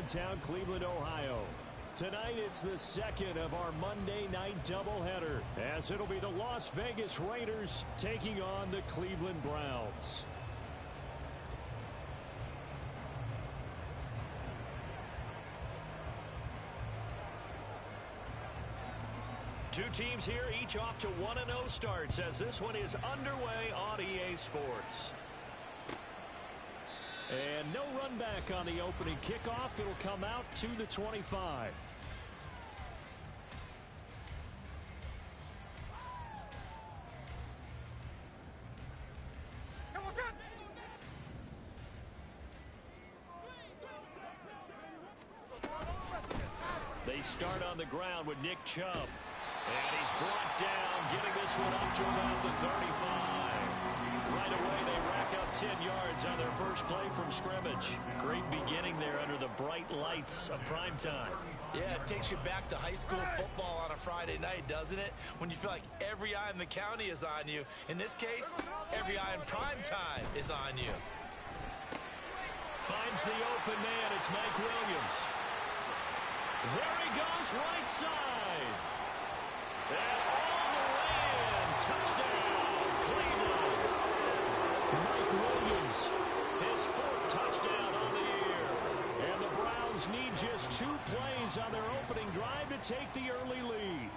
downtown Cleveland, Ohio. Tonight, it's the second of our Monday night doubleheader, as it'll be the Las Vegas Raiders taking on the Cleveland Browns. Two teams here, each off to 1-0 starts, as this one is underway on EA Sports. And no run back on the opening kickoff. It'll come out to the 25. They start on the ground with Nick Chubb. And he's brought down, getting this one up to around the 35. Right away, they rack up 10 yards on their first play from scrimmage. Great beginning there under the bright lights of primetime. Yeah, it takes you back to high school football on a Friday night, doesn't it? When you feel like every eye in the county is on you. In this case, every eye in primetime is on you. Finds the open man. It's Mike Williams. There he goes, right side. And all the way in. Touchdown, Cleveland. Mike Williams, his fourth touchdown on the year. And the Browns need just 2 plays on their opening drive to take the early lead.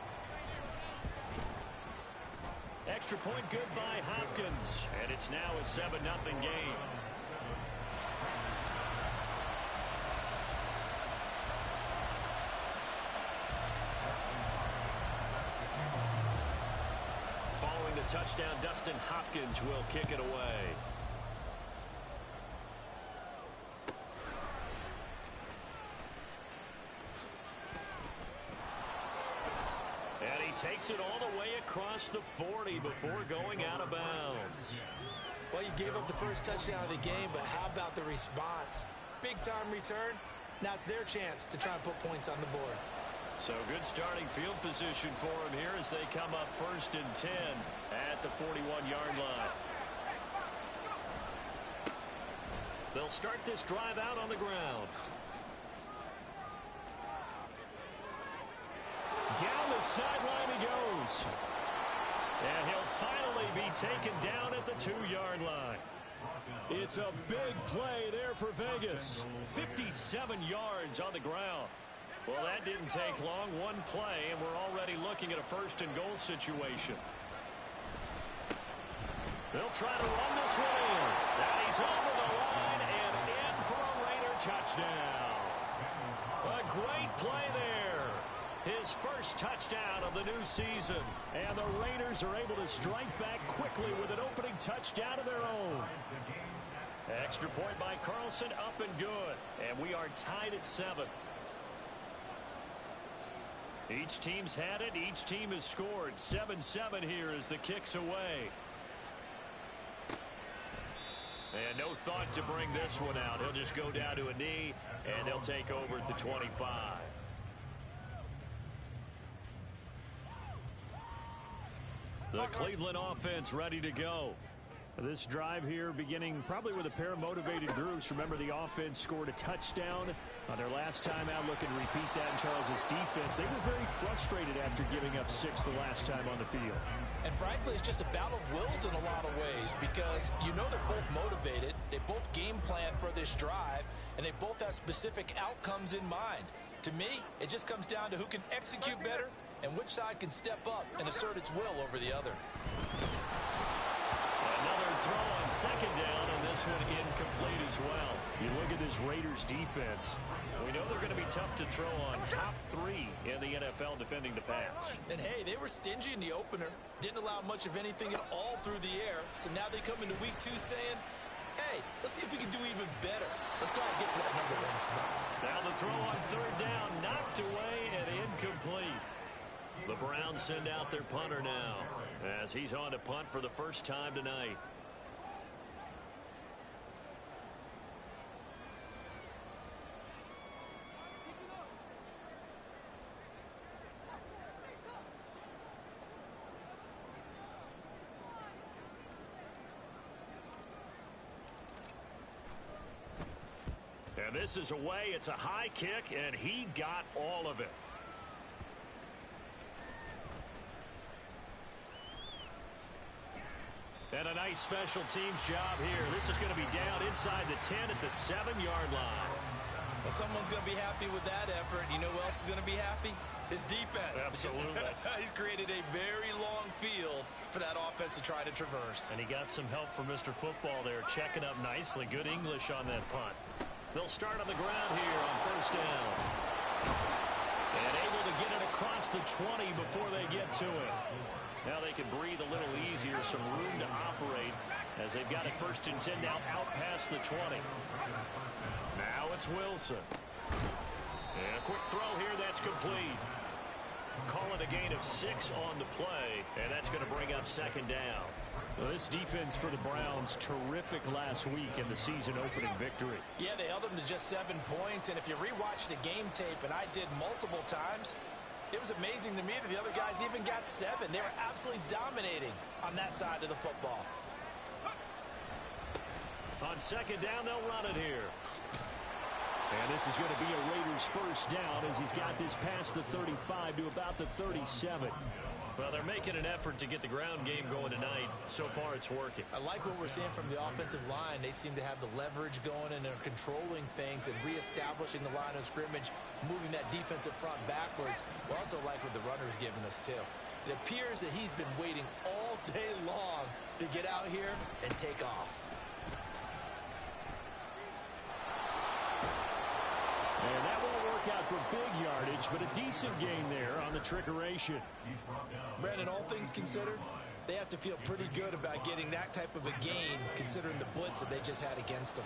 Extra point good by Hopkins. And it's now a 7-0 game. Touchdown, Dustin Hopkins will kick it away. And he takes it all the way across the 40 before going out of bounds. Well, you gave up the first touchdown of the game, but how about the response? Big-time return. Now it's their chance to try and put points on the board. So good starting field position for him here as they come up 1st and 10 at the 41-yard line. They'll start this drive out on the ground. Down the sideline he goes. And he'll finally be taken down at the 2-yard line. It's a big play there for Vegas. 57 yards on the ground. Well, that didn't take long. One play, and we're already looking at a 1st and goal situation. They'll try to run this one in. And he's over the line and in for a Raider touchdown. A great play there. His first touchdown of the new season. And the Raiders are able to strike back quickly with an opening touchdown of their own. Extra point by Carlson, up and good. And we are tied at 7. Each team's had it. Each team has scored. 7-7 here as the kick's away. And no thought to bring this one out. He'll just go down to a knee, and they'll take over at the 25. The Cleveland offense ready to go. This drive here beginning probably with a pair of motivated groups. Remember, the offense scored a touchdown on their last time out. Looking to repeat that in Charles's defense. They were very frustrated after giving up 6 the last time on the field. And frankly, it's just a battle of wills in a lot of ways because you know they're both motivated. They both game plan for this drive, and they both have specific outcomes in mind. To me, it just comes down to who can execute better and which side can step up and assert its will over the other. Another throw on 2nd down, and this one incomplete as well. You look at this Raiders defense. We know they're going to be tough to throw on. Top 3 in the NFL defending the pass. And hey, they were stingy in the opener. Didn't allow much of anything at all through the air. So now they come into week 2 saying, hey, let's see if we can do even better. Let's go ahead and get to that number 1 spot. Now the throw on 3rd down, knocked away and incomplete. The Browns send out their punter now as he's on to punt for the first time tonight. And this is away. It's a high kick, and he got all of it. And a nice special teams job here. This is going to be down inside the 10 at the 7-yard line. Well, someone's going to be happy with that effort. You know who else is going to be happy? His defense. Absolutely. He's created a very long field for that offense to try to traverse. And he got some help from Mr. Football there, checking up nicely. Good English on that punt. They'll start on the ground here on first down. And able to get it across the 20 before they get to it. Now they can breathe a little easier, some room to operate as they've got it first and 10 now out past the 20. Now it's Wilson. And a quick throw here, that's complete. Call it a gain of 6 on the play, and that's going to bring up second down. So this defense for the Browns, terrific last week in the season-opening victory. Yeah, they held them to just 7 points, and if you rewatch the game tape, and I did multiple times, it was amazing to me that the other guys even got 7. They were absolutely dominating on that side of the football. On second down, they'll run it here. And this is going to be a Raiders first down as he's got this past the 35 to about the 37. Well, they're making an effort to get the ground game going tonight. So far, it's working. I like what we're seeing from the offensive line. They seem to have the leverage going, and they're controlling things and reestablishing the line of scrimmage, moving that defensive front backwards. We also like what the runner's giving us, too. It appears that he's been waiting all day long to get out here and take off. And that won't work out for big yardage, but a decent gain there on the trickeration. Brandon, all things considered, they have to feel pretty good about getting that type of a gain, considering the blitz that they just had against them.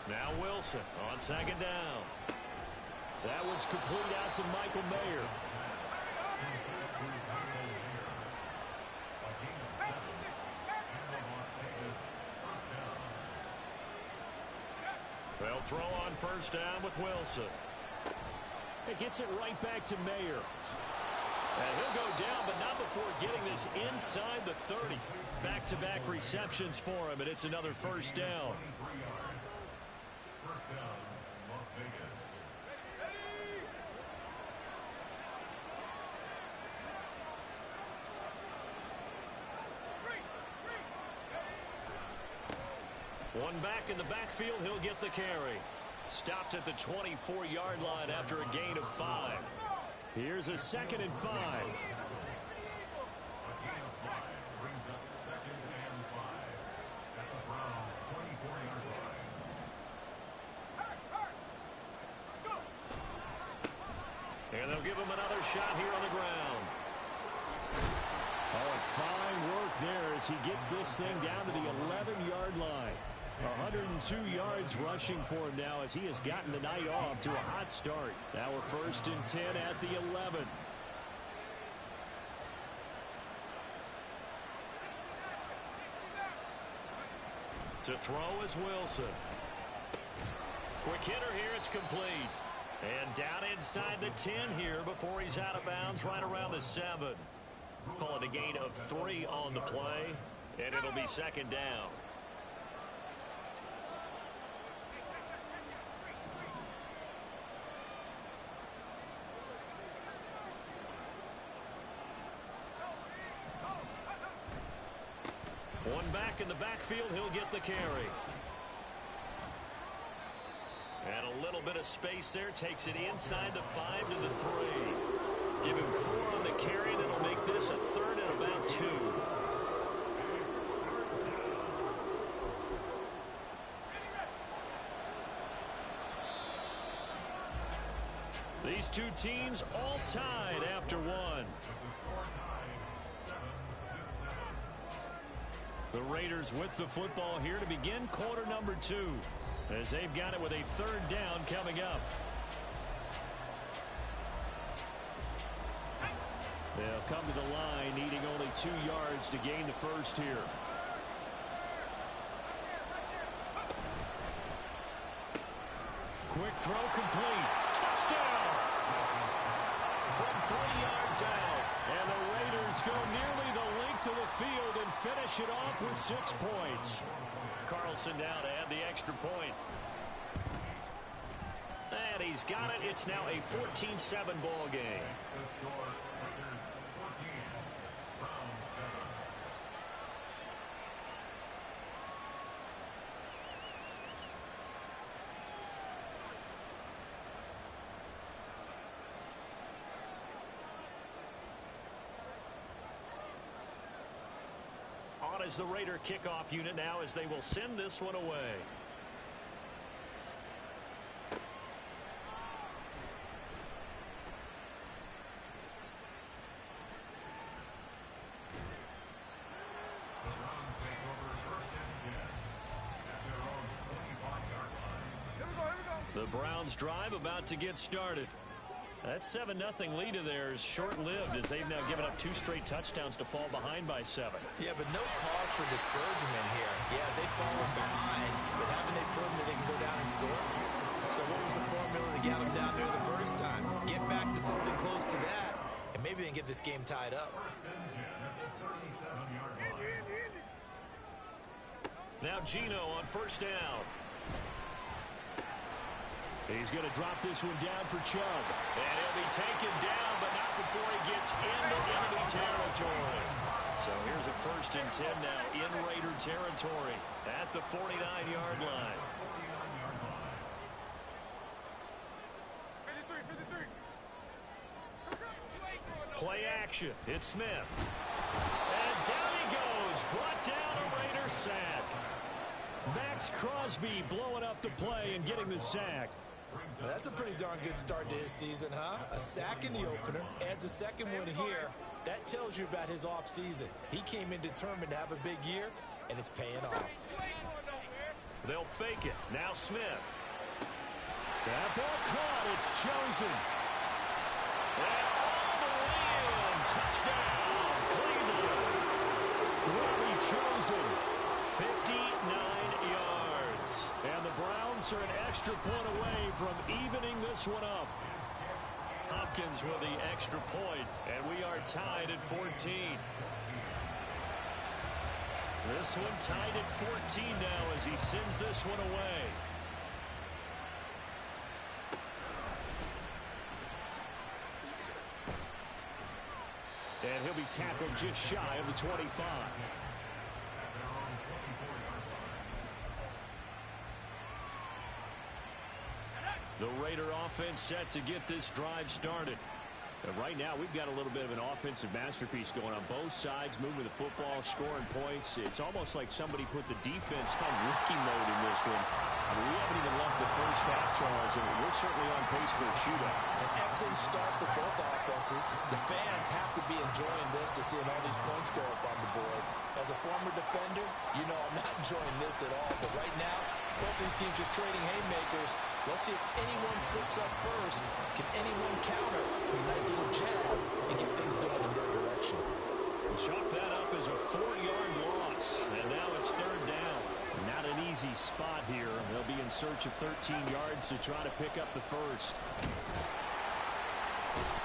Now Wilson on second down. That one's complete out to Michael Mayer. They'll throw on first down with Wilson. It gets it right back to Mayer. And he'll go down, but not before getting this inside the 30. Back-to-back receptions for him, and it's another first down. One back in the backfield, he'll get the carry. Stopped at the 24-yard line after a gain of 5. Here's a 2nd and 5. And they'll give him another shot here on the ground. Oh, fine work there as he gets this thing down to the 11-yard line. 102 yards rushing for him now as he has gotten the night off to a hot start. Now we're first and 10 at the 11. To throw is Wilson. Quick hitter here, it's complete. And down inside the 10 here before he's out of bounds right around the 7. Call it a gain of 3 on the play, and it'll be second down. One back in the backfield, he'll get the carry. And a little bit of space there, takes it inside the 5 to the 3. Give him 4 on the carry, that'll make this a 3rd and about 2. These two teams all tied after 1. The Raiders with the football here to begin quarter number 2 as they've got it with a 3rd down coming up. They'll come to the line needing only 2 yards to gain the first here. Quick throw complete. Touchdown! from 3 yards out. And the Raiders go nearly the length of the field and finish it off with 6 points. Carlson now to add the extra point. And he's got it. It's now a 14-7 ball game. On as the Raider kickoff unit now as they will send this one away. The Browns drive about to get started. That 7-0 lead of theirs short-lived as they've now given up 2 straight touchdowns to fall behind by 7. Yeah, but no cause for discouragement here. Yeah, they've fallen behind, but haven't they proven that they can go down and score? So what was the formula to get them down there the first time? Get back to something close to that, and maybe they can get this game tied up. Now Geno on first down. He's going to drop this one down for Chubb. And he'll be taken down, but not before he gets into enemy territory. So here's a 1st and 10 now in Raider territory at the 49-yard line. 53. Play action. It's Smith. And down he goes. Brought down a Raider sack. Max Crosby blowing up the play and getting the sack. Well, that's a pretty darn good start to his season, huh? A sack in the opener, adds a second one here. That tells you about his offseason. He came in determined to have a big year, and it's paying off. They'll fake it. Now Smith. That ball caught. It's chosen. And all the way in. Touchdown, Cleveland. Robbie Chosen. 59 yards. And the Browns are an extra point away from evening this one up. Hopkins with the extra point, and we are tied at 14. This one tied at 14 now as he sends this one away. And he'll be tackled just shy of the 25. The Raider offense set to get this drive started. And right now, we've got a little bit of an offensive masterpiece going on both sides, moving the football, scoring points. It's almost like somebody put the defense on rookie mode in this one. I mean, we haven't even left the first half, Charles, and we're certainly on pace for a shootout. An excellent start for both offenses. The fans have to be enjoying this to seeing all these points go up on the board. As a former defender, you know I'm not enjoying this at all. But right now, both these teams just trading haymakers. Let's see if anyone slips up first. Can anyone counter a nice little jab and get things going in their direction? Chalk that up as a 4-yard loss. And now it's 3rd down. Not an easy spot here. They'll be in search of 13 yards to try to pick up the first.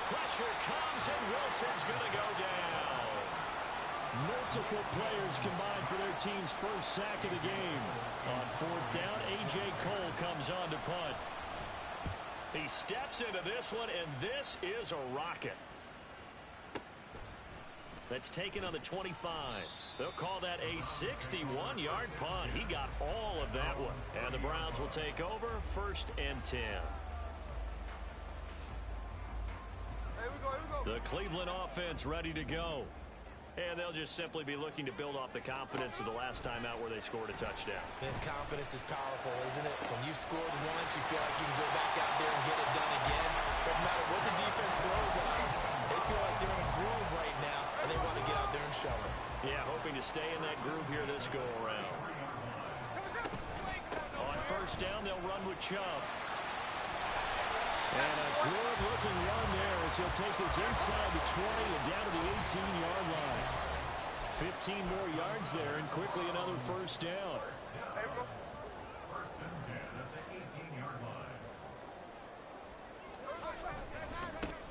Pressure comes, and Wilson's going to go down. Multiple players combined for their team's first sack of the game. On 4th down, A.J. Cole comes on to punt. He steps into this one, and this is a rocket. That's taken on the 25. They'll call that a 61-yard punt. He got all of that one. And the Browns will take over 1st and 10. The Cleveland offense ready to go. And they'll just simply be looking to build off the confidence of the last time out where they scored a touchdown. And confidence is powerful, isn't it? When you've scored once, you feel like you can go back out there and get it done again. No matter what the defense throws at them, they feel like they're in a groove right now, and they want to get out there and show it. Yeah, hoping to stay in that groove here this go-around. On 1st down, they'll run with Chubb. And a good-looking run there as he'll take this inside the 20 and down to the 18-yard line. 15 more yards there, and quickly another 1st down.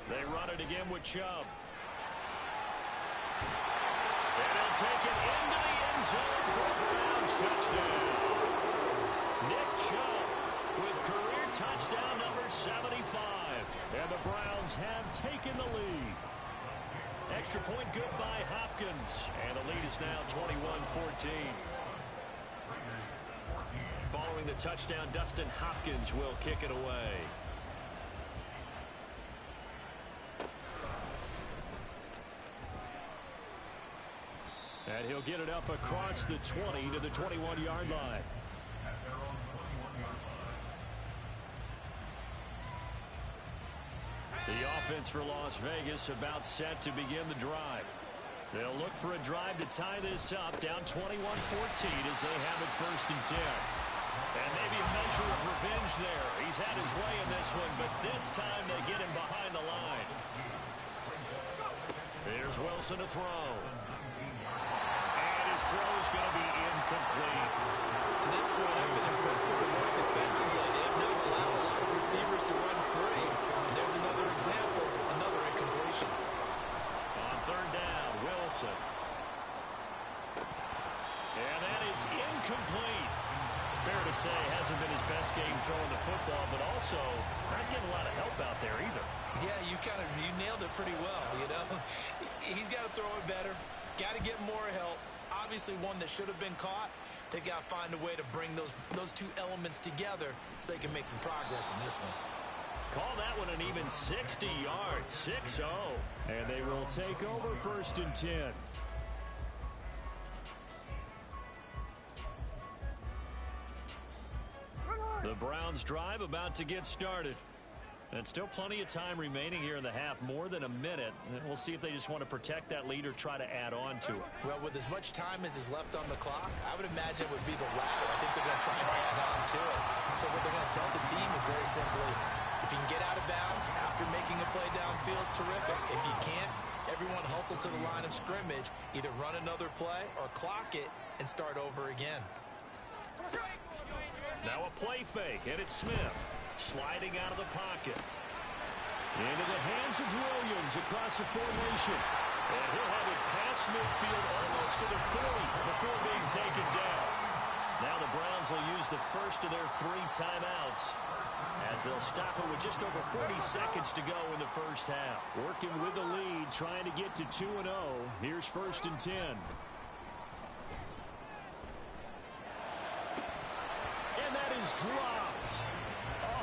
They run it again with Chubb. And he'll take it into the end zone for a Browns touchdown. Nick Chubb with career touchdown number 75. And the Browns have taken the lead. Extra point good by Hopkins. And the lead is now 21-14. Following the touchdown, Dustin Hopkins will kick it away. And he'll get it up across the 20 to the 21-yard line. The offense for Las Vegas about set to begin the drive. They'll look for a drive to tie this up, down 21-14 as they have it 1st and 10. And maybe a measure of revenge there. He's had his way in this one, but this time they get him behind the line. Here's Wilson to throw. And his throw is going to be incomplete. To this point, I've been impressed with the work defensively. They have not allowed a lot of receivers to run free. And there's another example, another incompletion. On 3rd down, Wilson. And that is incomplete. Fair to say, hasn't been his best game throwing the football, but also not getting a lot of help out there either. Yeah, you nailed it pretty well, you know. He's got to throw it better. Got to get more help. Obviously one that should have been caught. They got to find a way to bring those two elements together so they can make some progress in this one. Call that one an even 60 yards, 6-0. And they will take over 1st and 10. The Browns drive about to get started. And still plenty of time remaining here in the half, more than a minute. And we'll see if they just want to protect that lead or try to add on to it. Well, with as much time as is left on the clock, I would imagine it would be the latter. I think they're going to try and add on to it. So what they're going to tell the team is very simply, if you can get out of bounds after making a play downfield, terrific. If you can't, everyone hustle to the line of scrimmage, either run another play or clock it and start over again. Now a play fake, and it's Smith sliding out of the pocket. Into the hands of Williams across the formation. And he'll have it past midfield almost to the 40 before being taken down. Now the Browns will use the first of their 3 timeouts as they'll stop it with just over 40 seconds to go in the first half. Working with the lead, trying to get to 2-0. Here's 1st and 10. And that is dropped.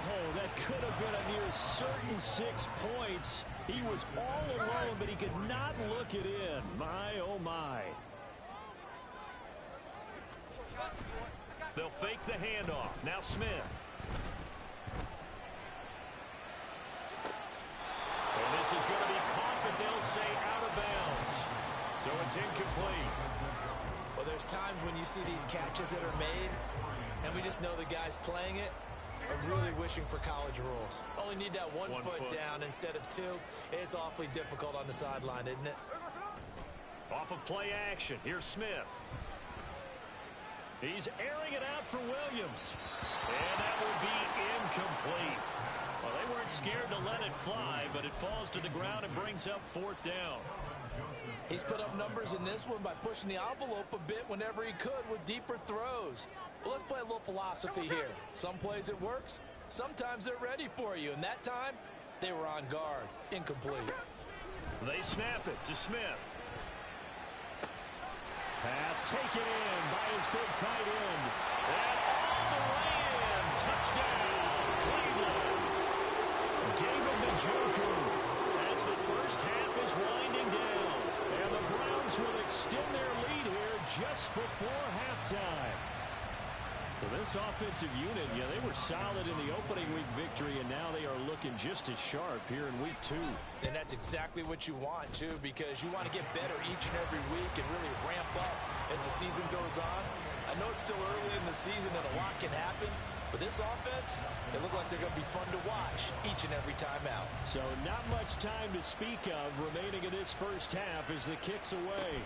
Oh, that could have been a near certain 6 points. He was all alone, but he could not look it in. My, oh, my. They'll fake the handoff. Now Smith. And this is going to be caught, but they'll say out of bounds. So it's incomplete. Well, there's times when you see these catches that are made, and we just know the guys playing it are really wishing for college rules. Only need that one foot down instead of 2. It's awfully difficult on the sideline, isn't it? Off of play action. Here's Smith. He's airing it out for Williams. And that will be incomplete. Well, they weren't scared to let it fly, but it falls to the ground and brings up 4th down. He's put up numbers in this one by pushing the envelope a bit whenever he could with deeper throws. But let's play a little philosophy here. Some plays it works, sometimes they're ready for you, and that time they were on guard. Incomplete. They snap it to Smith. Pass taken in by his big tight end. And all the way in. Touchdown, Cleveland. David Njoku as the first half is winding down. And the Browns will extend their lead here just before halftime. Well, this offensive unit, yeah, they were solid in the opening week victory, and now they are looking just as sharp here in week 2. And that's exactly what you want, too, because you want to get better each and every week and really ramp up as the season goes on. I know it's still early in the season and a lot can happen, but this offense, they look like they're going to be fun to watch each and every time out. So not much time to speak of remaining in this first half as the kick's away.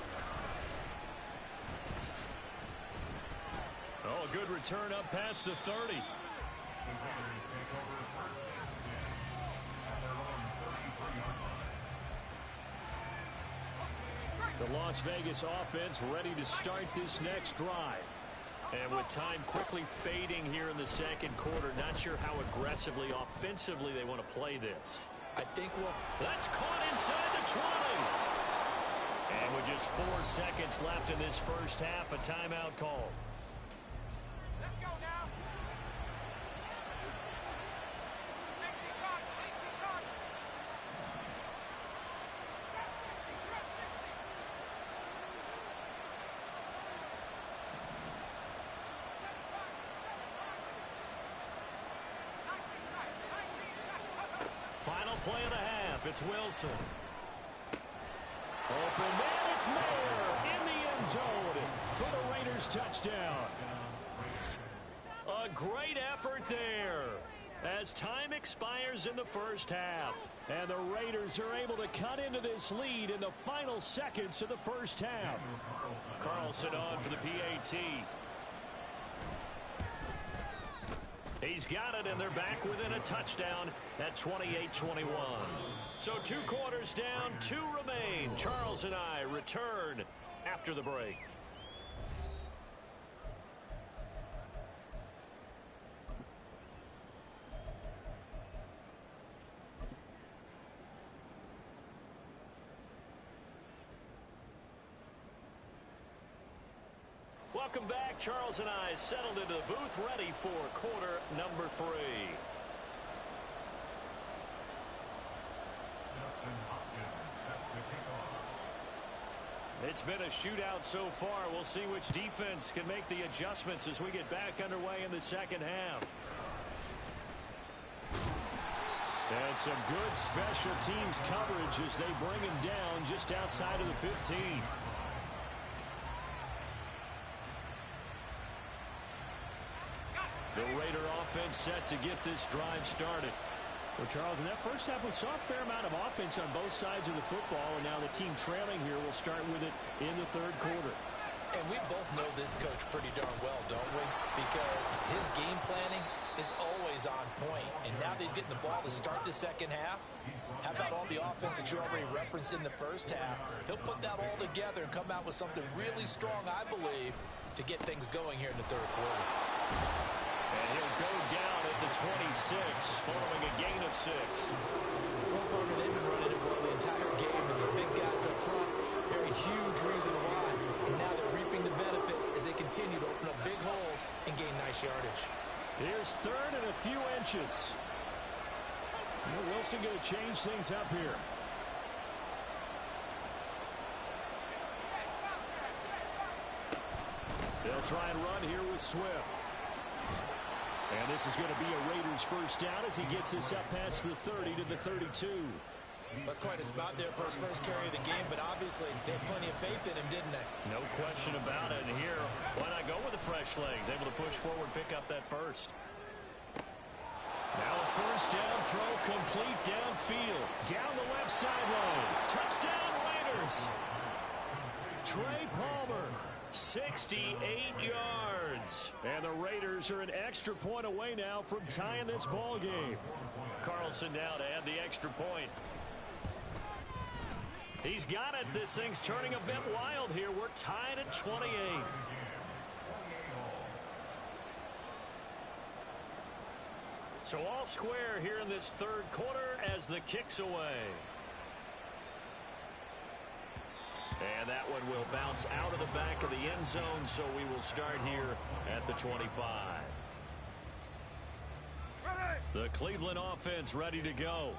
Oh, a good return up past the 30. The Las Vegas offense ready to start this next drive. And with time quickly fading here in the second quarter, not sure how aggressively, offensively they want to play this. I think that's caught inside the 20. And with just 4 seconds left in this first half, a timeout call. Let's go now. 18 caught. Trap 60. Final play of the half. It's Wilson. Open man, it's Mayer in the end zone for the Raiders touchdown. A great effort there as time expires in the first half. And the Raiders are able to cut into this lead in the final seconds of the first half. Carlson on for the PAT. He's got it, and they're back within a touchdown at 28-21. So 2 quarters down, 2 remain. Charles and I return after the break. Welcome back. Charles and I settled into the booth, ready for quarter number 3. It's been a shootout so far. We'll see which defense can make the adjustments as we get back underway in the second half. And some good special teams coverage as they bring him down just outside of the 15. The Raider offense set to get this drive started. Well, Charles, in that first half, we saw a fair amount of offense on both sides of the football, and now the team trailing here will start with it in the third quarter. And we both know this coach pretty darn well, don't we? Because his game planning is always on point. And now that he's getting the ball to start the second half, how about all the offense that you already referenced in the first half? He'll put that all together and come out with something really strong, I believe, to get things going here in the third quarter. And he'll go down at the 26, following a gain of 6. Both of them, they've been running it well the entire game, and the big guys up front, they're a huge reason why. And now they're reaping the benefits as they continue to open up big holes and gain nice yardage. Here's third and a few inches. Wilson going to change things up here. They'll try and run here with Swift. And this is going to be a Raiders first down as he gets this up past the 30 to the 32. That's quite a spot there for his first carry of the game, but obviously they had plenty of faith in him, didn't they? No question about it. And here, why not go with the fresh legs? Able to push forward, pick up that first. Now a first down throw complete downfield. Down the left sideline. Touchdown Raiders. Trey Palmer. 68 yards. And the Raiders are an extra point away now from tying this ball game. Carlson now to add the extra point. He's got it. This thing's turning a bit wild here. We're tied at 28. So all square here in this third quarter as the kick's away. And that one will bounce out of the back of the end zone, so we will start here at the 25. The Cleveland offense ready to go.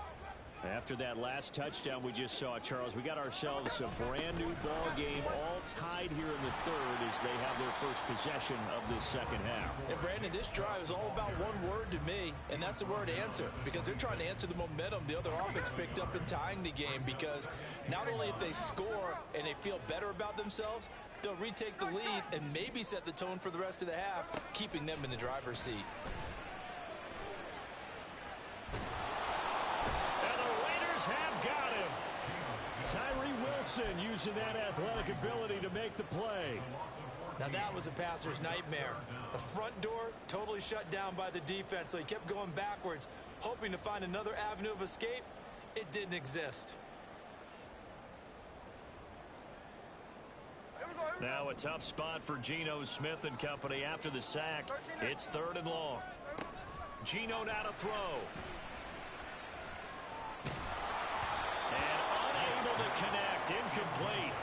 After that last touchdown we just saw, Charles, we got ourselves a brand new ball game, all tied here in the third as they have their first possession of this second half. And Brandon, this drive is all about one word to me, and that's the word answer, because they're trying to answer the momentum the other offense picked up in tying the game, because not only if they score and they feel better about themselves, they'll retake the lead and maybe set the tone for the rest of the half, keeping them in the driver's seat. Have got him. Tyree Wilson using that athletic ability to make the play. Now that was a passer's nightmare. The front door totally shut down by the defense, so he kept going backwards, hoping to find another avenue of escape. It didn't exist. Now a tough spot for Geno Smith and company after the sack. It's 3rd and long. Geno now to throw. And unable to connect. Incomplete.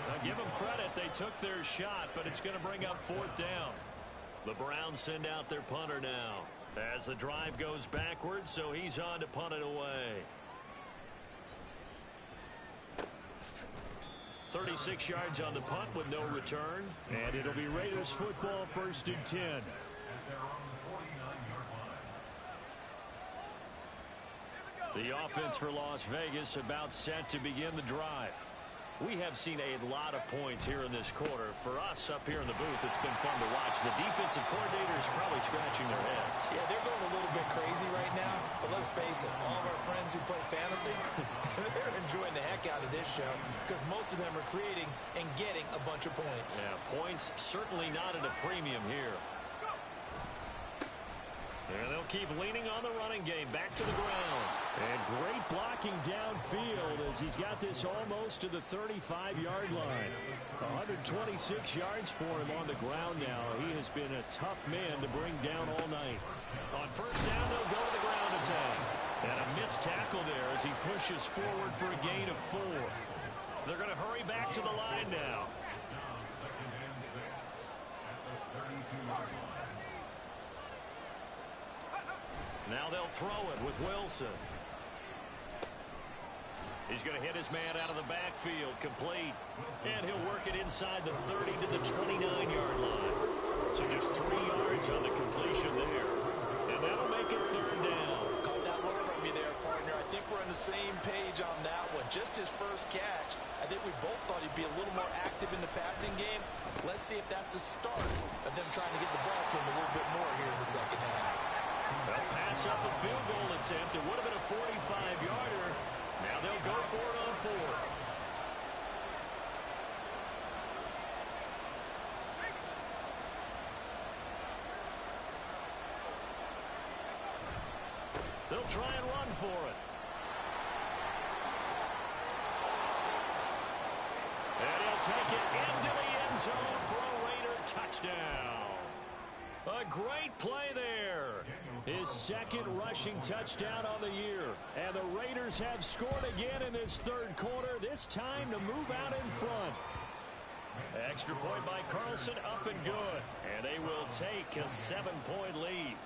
Now give them credit. They took their shot, but it's going to bring up 4th down. The Browns send out their punter now as the drive goes backwards, so he's on to punt it away. 36 yards on the punt with no return. And it'll be Raiders football, 1st and 10. The offense for Las Vegas about set to begin the drive. We have seen a lot of points here in this quarter. For us up here in the booth, it's been fun to watch. The defensive coordinators probably scratching their heads. Yeah, they're going a little bit crazy right now. But let's face it, all of our friends who play fantasy, they're enjoying the heck out of this show because most of them are creating and getting a bunch of points. Yeah, points certainly not at a premium here. And they'll keep leaning on the running game. Back to the ground. And great blocking downfield as he's got this almost to the 35-yard line. 126 yards for him on the ground now. He has been a tough man to bring down all night. On 1st down, they'll go to the ground attack. And a missed tackle there as he pushes forward for a gain of 4. They're going to hurry back to the line now. Now they'll throw it with Wilson. He's going to hit his man out of the backfield, complete. And he'll work it inside the 30 to the 29-yard line. So just 3 yards on the completion there. And that'll make it 3rd down. Caught that look from you there, partner. I think we're on the same page on that one. Just his first catch. I think we both thought he'd be a little more active in the passing game. Let's see if that's the start of them trying to get the ball to him a little bit more here in the second half. They'll pass up a field goal attempt. It would have been a 45-yarder. Now they'll go for it on 4th. They'll try and run for it. And he'll take it into the end zone for a Raider touchdown. A great play there. His 2nd rushing touchdown on the year. And the Raiders have scored again in this 3rd quarter, this time to move out in front. Extra point by Carlson, up and good. And they will take a 7-point lead.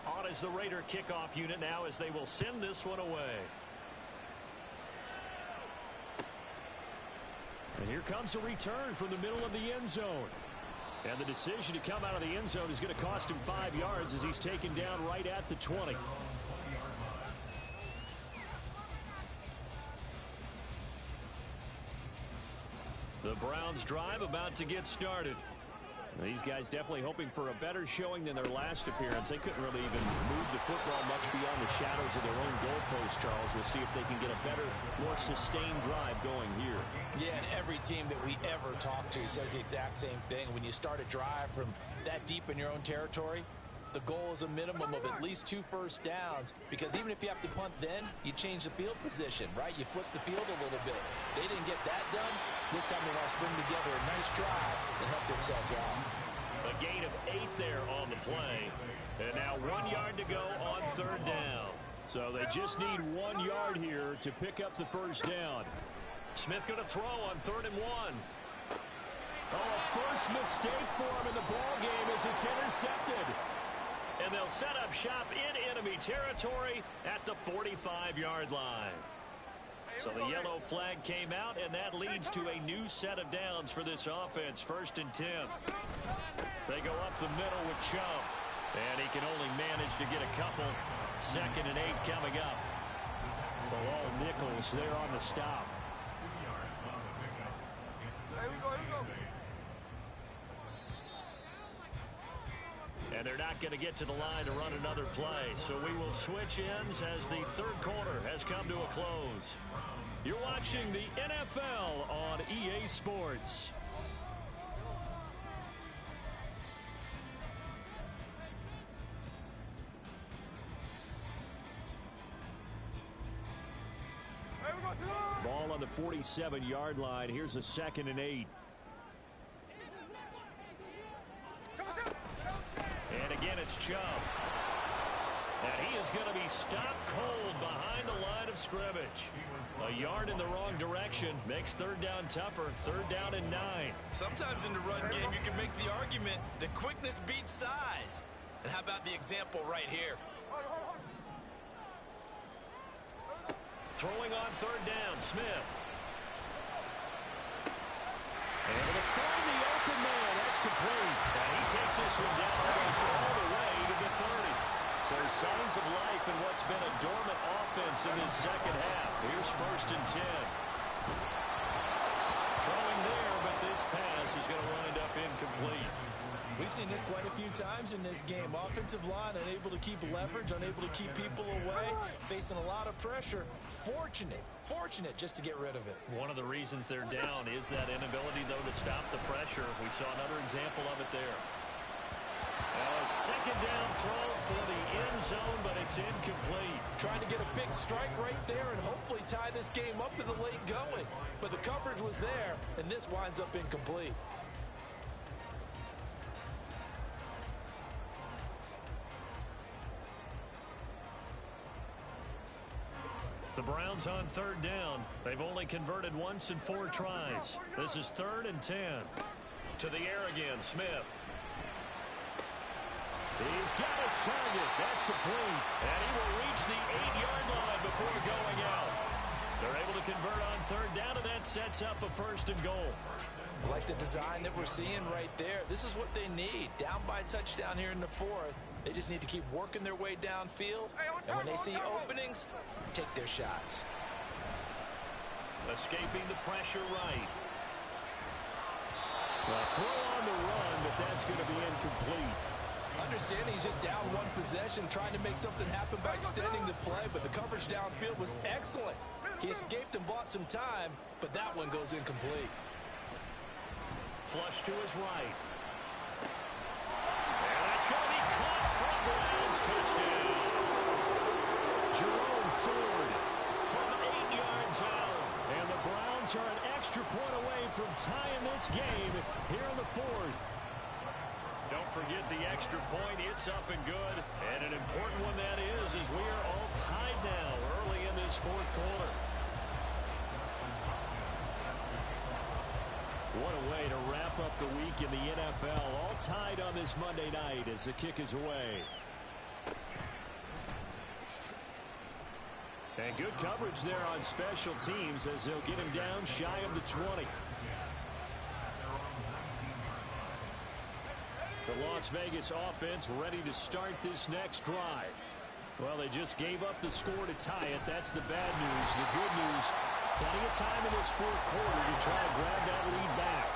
On is the Raider kickoff unit now as they will send this one away. And here comes a return from the middle of the end zone. And the decision to come out of the end zone is going to cost him 5 yards as he's taken down right at the 20. The Browns drive about to get started. These guys definitely hoping for a better showing than their last appearance. They couldn't really even move the football much beyond the shadows of their own goalpost, Charles. We'll see if they can get a better, more sustained drive going here. Yeah, and every team that we ever talk to says the exact same thing. When you start a drive from that deep in your own territory, the goal is a minimum of at least 2 first downs, because even if you have to punt then, you change the field position, right? You flip the field a little bit. They didn't get that done. This time they want to string together a nice drive and help themselves out. A gain of 8 there on the play. And now 1 yard to go on 3rd down. So they just need 1 yard here to pick up the first down. Smith going to throw on 3rd and 1. Oh, a first mistake for him in the ball game as it's intercepted. And they'll set up shop in enemy territory at the 45-yard line. So the yellow flag came out, and that leads to a new set of downs for this offense. 1st and 10. They go up the middle with Chubb. And he can only manage to get a couple. 2nd and 8 coming up. Bilal Nichols there on the stop. Here we go. And they're not going to get to the line to run another play. So we will switch ends as the 3rd quarter has come to a close. You're watching the NFL on EA Sports. Here we go. Ball on the 47-yard line. Here's a 2nd and 8. And again, it's Chubb. And he is going to be stopped cold behind the line of scrimmage. A yard in the wrong direction makes 3rd down tougher. 3rd down and 9. Sometimes in the run game, you can make the argument that quickness beats size. And how about the example right here? Throwing on 3rd down, Smith. And to find the open man, that's complete. And he takes this one down almost all the way to the 30. So signs of life in what's been a dormant offense in this second half. Here's 1st and 10. Throwing there, but this pass is going to wind up incomplete. We've seen this quite a few times in this game. Offensive line unable to keep leverage, unable to keep people away, facing a lot of pressure. Fortunate just to get rid of it. One of the reasons they're down is that inability, though, to stop the pressure. We saw another example of it there. A 2nd down throw for the end zone, but it's incomplete. Trying to get a big strike right there and hopefully tie this game up in the late going. But the coverage was there, and this winds up incomplete. The Browns on 3rd down. They've only converted once in 4 tries. This is 3rd and 10. To the air again, Smith. He's got his target. That's complete. And he will reach the 8-yard line before going out. They're able to convert on 3rd down, and that sets up a 1st and goal. Like the design that we're seeing right there. This is what they need. Down by a touchdown here in the 4th. They just need to keep working their way downfield. And when they see openings, take their shots. Escaping the pressure right. Well, throw on the run, but that's going to be incomplete. Understanding he's just down one possession, trying to make something happen by extending the play, but the coverage downfield was excellent. He escaped and bought some time, but that one goes incomplete. Flush to his right. And that's going to be caught for a Browns touchdown. Jerome Ford from 8 yards out. And the Browns are an extra point away from tying this game here in the 4th. Don't forget the extra point. It's up and good. And an important one that is, as we are all tied now early in this 4th quarter. What a way to wrap up the week in the NFL. All tied on this Monday night as the kick is away. And good coverage there on special teams as they'll get him down shy of the 20. The Las Vegas offense ready to start this next drive. Well, they just gave up the score to tie it. That's the bad news. The good news, plenty of time in this 4th quarter to try to grab that lead back.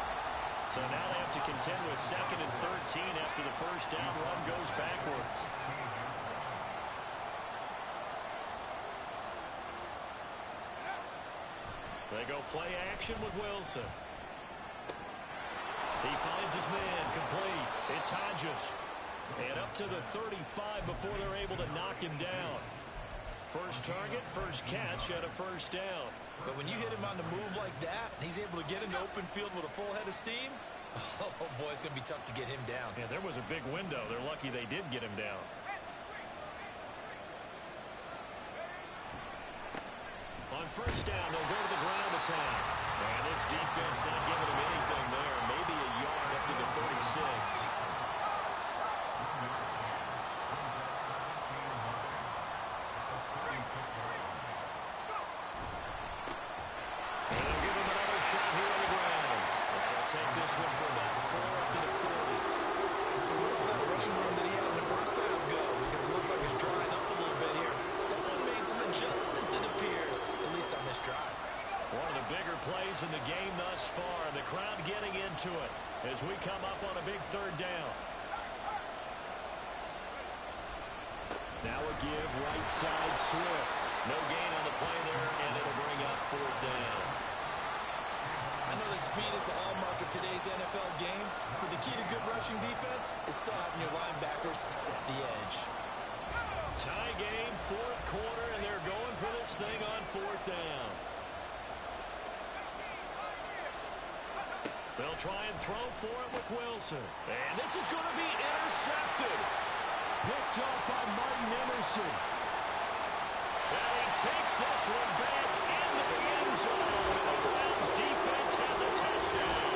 So now they have to contend with 2nd and 13 after the 1st down run goes backwards. They go play action with Wilson. He finds his man, complete. It's Hodges. And up to the 35 before they're able to knock him down. First target, first catch, and a 1st down. But when you hit him on the move like that, he's able to get into open field with a full head of steam, oh boy, it's going to be tough to get him down. Yeah, there was a big window. They're lucky they did get him down. On 1st down, they'll go to the ground attack. And this defense not giving him anything there. Maybe a yard up to the 36. Take this one for about 4 up to the 40. So where did that running room that he had in the 1st half go? Because it looks like it's drying up a little bit here. Someone made some adjustments, it appears, at least on this drive. One of the bigger plays in the game thus far. The crowd getting into it as we come up on a big 3rd down. Now a give right side Swift. No gain on the play there, and it'll bring up 4th down. I know that speed is the hallmark of today's NFL game, but the key to good rushing defense is still having your linebackers set the edge. Tie game, 4th quarter, and they're going for this thing on 4th down. They'll try and throw for it with Wilson. And this is going to be intercepted. Picked off by Martin Emerson. And he takes this one back into the end zone. And the Browns defense has a touchdown.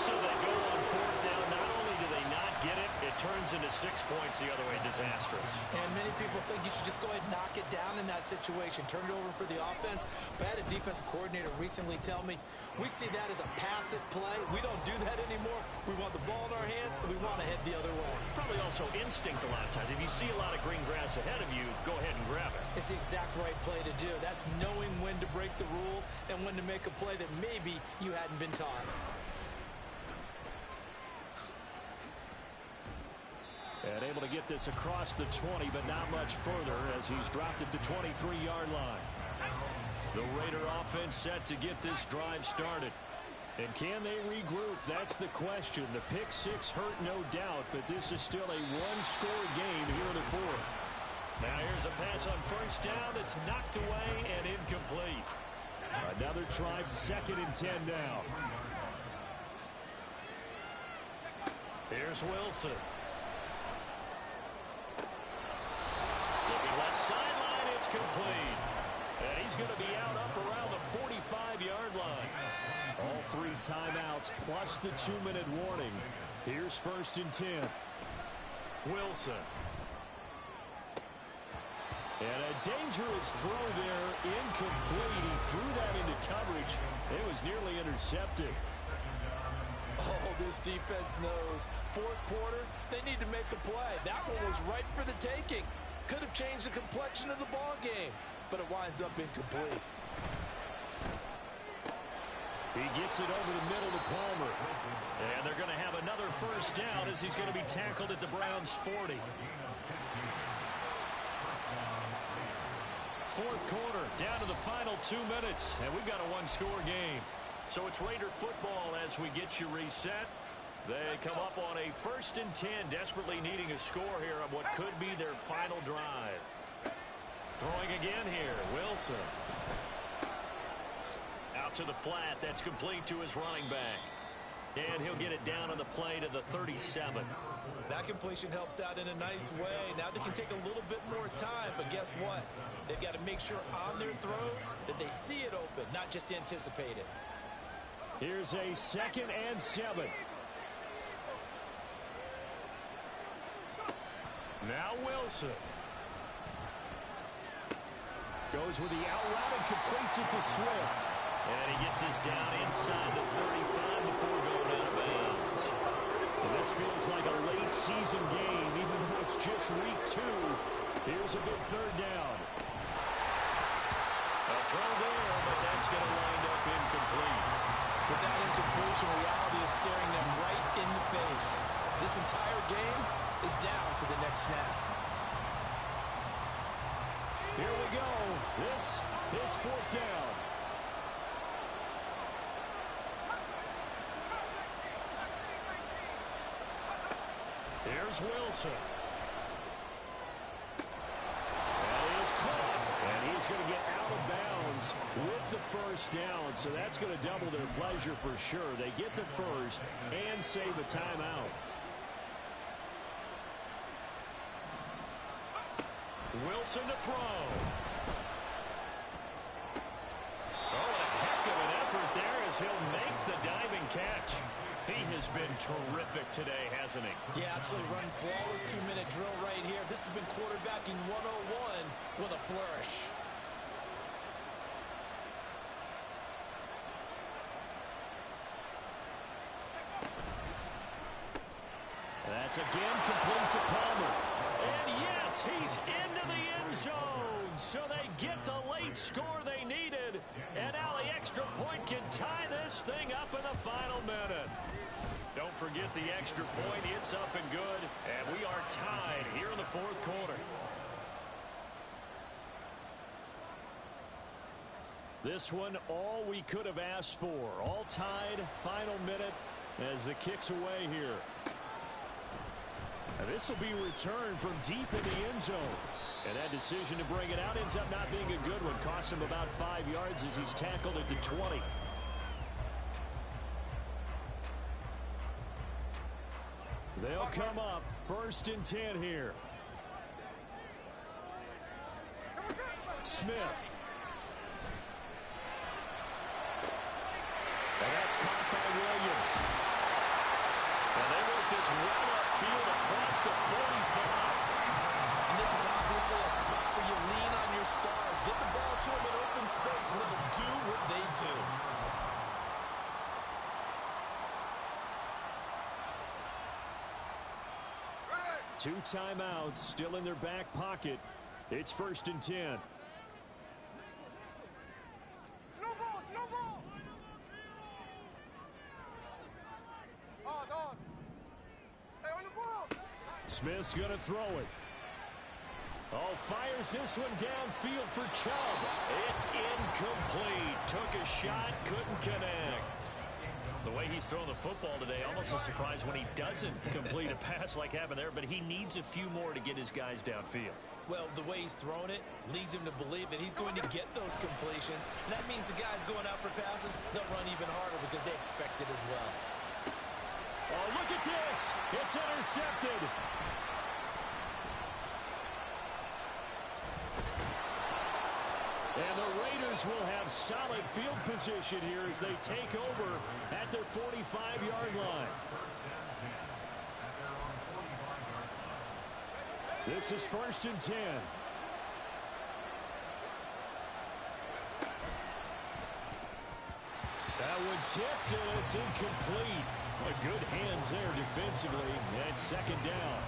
So they go on fourth down. Not only do they not get it, it turns into 6 points the other way. Disastrous. And many people think you should just go ahead and knock it down in that situation. Turn it over for the offense. But I had a defensive coordinator recently tell me, we see that as a passive play. We don't do that anymore. We want the ball in our hands, and we want to head the other way. Probably also instinct a lot of times. If you see a lot of green grass ahead of you, go ahead and grab it. It's the exact right play to do. That's knowing when to break the rules and when to make a play that maybe you hadn't been taught. And able to get this across the 20, but not much further as he's dropped it to 23-yard line. The Raider offense set to get this drive started. And can they regroup? That's the question. The pick six hurt, no doubt, but this is still a one-score game here in the fourth. Now here's a pass on first down that's knocked away and incomplete. Another try, 2nd and 10 now. Here's Wilson. Looking left sideline, it's complete. And he's going to be out up around the 45-yard line. All 3 timeouts plus the 2-minute warning. Here's 1st and 10. Wilson. And a dangerous throw there, incomplete. He threw that into coverage. It was nearly intercepted. Oh, this defense knows. Fourth quarter, they need to make a play. That one was right for the taking. Could have changed the complexion of the ball game, but it winds up incomplete. He gets it over the middle to Palmer. And they're going to have another first down as he's going to be tackled at the Browns' 40. Fourth quarter, down to the final 2 minutes, and we've got a one-score game. So it's Raider football as we get you reset. They come up on a 1st and 10, desperately needing a score here on what could be their final drive. Throwing again here, Wilson. Out to the flat, that's complete to his running back. And he'll get it down on the play to the 37. That completion helps out in a nice way. Now they can take a little bit more time, but guess what? They've got to make sure on their throws that they see it open, not just anticipate it. Here's a 2nd and 7. Now Wilson. Goes with the out route and completes it to Swift. And he gets his down inside the 35 before going out of bounds. And this feels like a late season game, even though it's just week 2. Here's a big 3rd down. A throw there, but that's going to wind up incomplete. With that incompletion, reality is staring them right in the face. This entire game is down to the next snap. Here we go. This is 4th down. Here's Wilson. That is caught. And he's going to get out of bounds with the first down. So that's going to double their pleasure for sure. They get the first and save a timeout. Wilson to throw. Oh, a heck of an effort there as he'll make the diving catch. He has been terrific today, hasn't he? Yeah, absolutely. Run flawless 2-minute drill right here. This has been quarterbacking 101 with a flourish. That's again complete to Palmer. And yes, he's into the end zone. So they get the late score they needed. And now the extra point can tie this thing up in the final minute. Don't forget the extra point. It's up and good. And we are tied here in the fourth quarter. This one, all we could have asked for. All tied, final minute as it kicks away here. And this will be returned from deep in the end zone. And that decision to bring it out ends up not being a good one. Costs him about 5 yards as he's tackled at the 20. They'll come up 1st and 10 here. Smith. And that's caught by Williams. And they work this well upfield across the 45. And this is obviously a spot where you lean on your stars. Get the ball to them in open space and let them do what they do. 2 timeouts still in their back pocket. It's 1st and 10. No balls, no balls. Dog. Stay on the ball. Smith's going to throw it. Oh, fires this one downfield for Chubb. It's incomplete. Took a shot, couldn't connect. The way he's throwing the football today, almost a surprise when he doesn't complete a pass like happened there, but he needs a few more to get his guys downfield. Well, the way he's thrown it leads him to believe that he's going to get those completions. And that means the guys going out for passes, they'll run even harder because they expect it as well. Oh, look at this. It's intercepted. And the Raiders will have solid field position here as they take over at their 45-yard line. This is 1st and 10. That one tipped, and it's incomplete. Good hands there defensively, and 2nd down.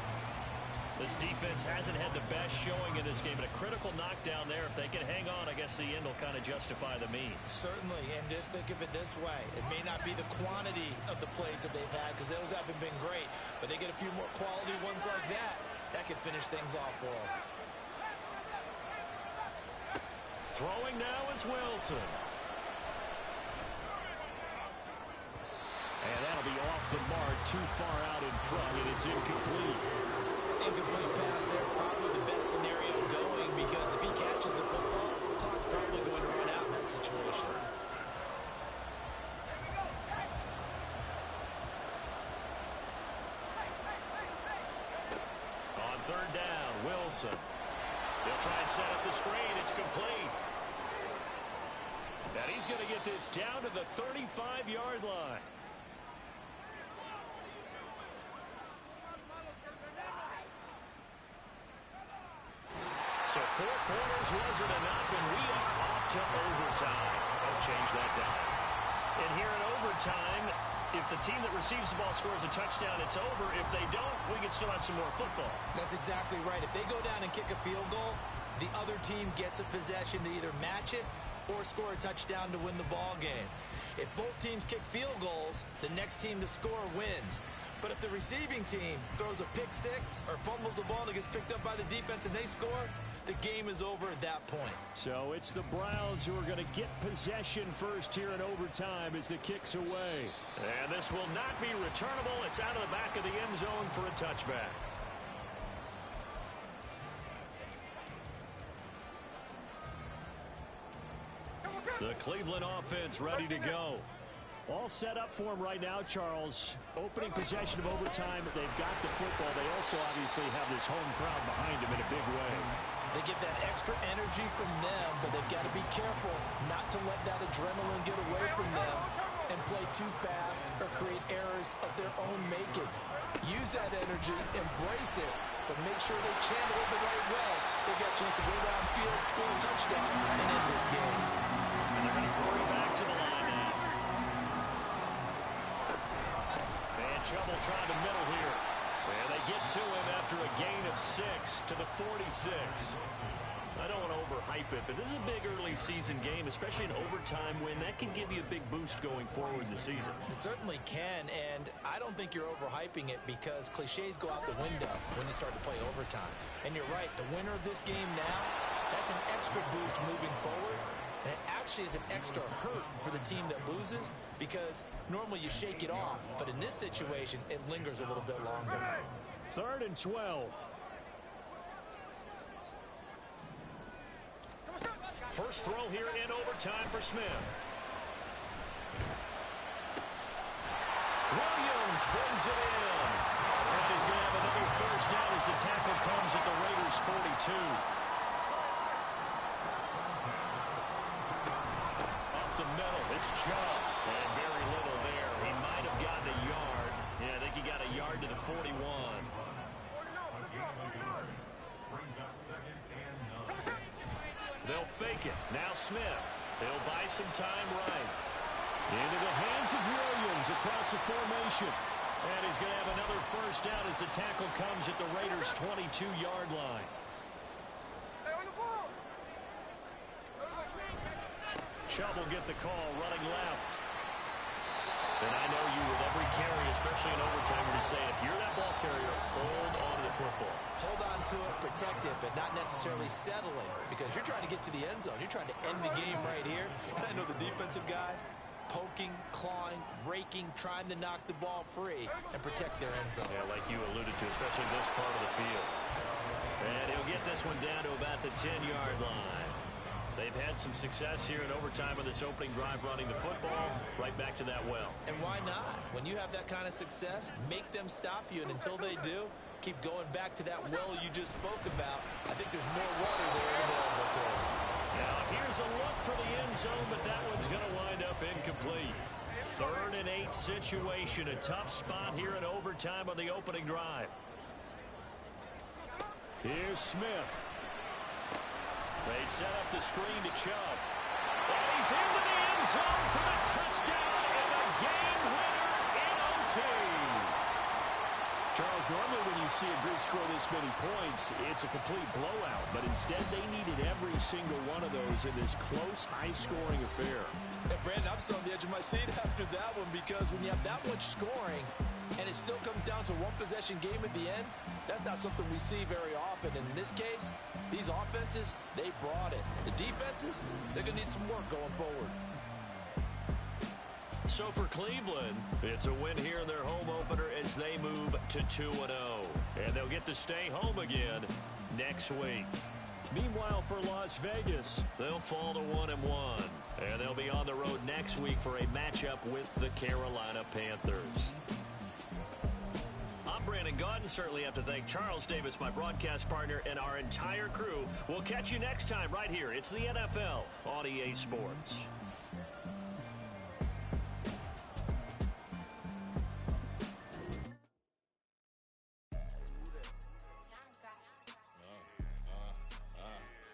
This defense hasn't had the best showing in this game, but a critical knockdown there. If they can hang on, I guess the end will kind of justify the means. Certainly, and just think of it this way. It may not be the quantity of the plays that they've had because those haven't been great, but they get a few more quality ones like that. That could finish things off for them. Throwing now is Wilson. And that'll be off the mark, too far out in front, and it's incomplete. Incomplete pass there is probably the best scenario going because if he catches the football, clock's probably going to run out in that situation. On 3rd down, Wilson. They'll try and set up the screen. It's complete. And he's going to get this down to the 35-yard line. So 4 quarters wasn't enough, and we are off to overtime. I'll change that down. And here in overtime, if the team that receives the ball scores a touchdown, it's over. If they don't, we can still have some more football. That's exactly right. If they go down and kick a field goal, the other team gets a possession to either match it or score a touchdown to win the ball game. If both teams kick field goals, the next team to score wins. But if the receiving team throws a pick six or fumbles the ball and it gets picked up by the defense and they score, the game is over at that point. So it's the Browns who are going to get possession first here in overtime as the kick's away. And this will not be returnable. It's out of the back of the end zone for a touchback. The Cleveland offense ready to go. All set up for him right now, Charles. Opening possession of overtime. They've got the football. They also obviously have this home crowd behind them in a big way. They get that extra energy from them, but they've got to be careful not to let that adrenaline get away from them and play too fast or create errors of their own making. Use that energy, embrace it, but make sure they channel it the right way. They've got a chance to go downfield, score a touchdown, and end this game. And they're going to hurry back to the line now. And trouble trying to middle here. And they get to him after a gain of 6 to the 46. I don't want to overhype it, but this is a big early season game, especially an overtime win. That can give you a big boost going forward in the season. It certainly can, and I don't think you're overhyping it because cliches go out the window when you start to play overtime. And you're right, the winner of this game now, that's an extra boost moving forward. And it actually is an extra hurt for the team that loses because normally you shake it off. But in this situation, it lingers a little bit longer. 3rd and 12. First throw here in overtime for Smith. Williams brings it in. And he's going to have another first down as the tackle comes at the Raiders' 42. Up the middle, it's Chubb. And very little there. He might have gotten a yard. Yeah, I think he got a yard to the 41. They'll fake it. Now Smith. He'll buy some time right. Into the hands of Williams across the formation. And he's going to have another first down as the tackle comes at the Raiders' 22-yard line. Chubb will get the call running left. And I know you with every carry, especially in overtime, are to say if you're that ball carrier, hold on to the football. Hold on to it, protect it, but not necessarily settling because you're trying to get to the end zone. You're trying to end the game right here. And I know the defensive guys poking, clawing, raking, trying to knock the ball free and protect their end zone. Yeah, like you alluded to, especially this part of the field. And he'll get this one down to about the 10-yard line. They've had some success here in overtime on this opening drive running the football right back to that well. And why not? When you have that kind of success, make them stop you, and until they do, keep going back to that well you just spoke about. I think there's more water there available to them. Now, here's a look for the end zone, but that one's going to wind up incomplete. 3rd and 8 situation, a tough spot here in overtime on the opening drive. Here's Smith. They set up the screen to Chubb. And he's into the end zone for the touchdown and the game winner in OT. Charles, normally when you see a group score this many points, it's a complete blowout. But instead, they needed every single one of those in this close, high-scoring affair. Hey, Brandon, I'm still on the edge of my seat after that one because when you have that much scoring and it still comes down to a one-possession game at the end, that's not something we see very often. And in this case, these offenses, they brought it. The defenses, they're going to need some work going forward. So for Cleveland, it's a win here in their home opener as they move to 2-0. And they'll get to stay home again next week. Meanwhile, for Las Vegas, they'll fall to 1-1. And they'll be on the road next week for a matchup with the Carolina Panthers. I'm Brandon Gaudin. Certainly have to thank Charles Davis, my broadcast partner, and our entire crew. We'll catch you next time right here. It's the NFL on EA Sports.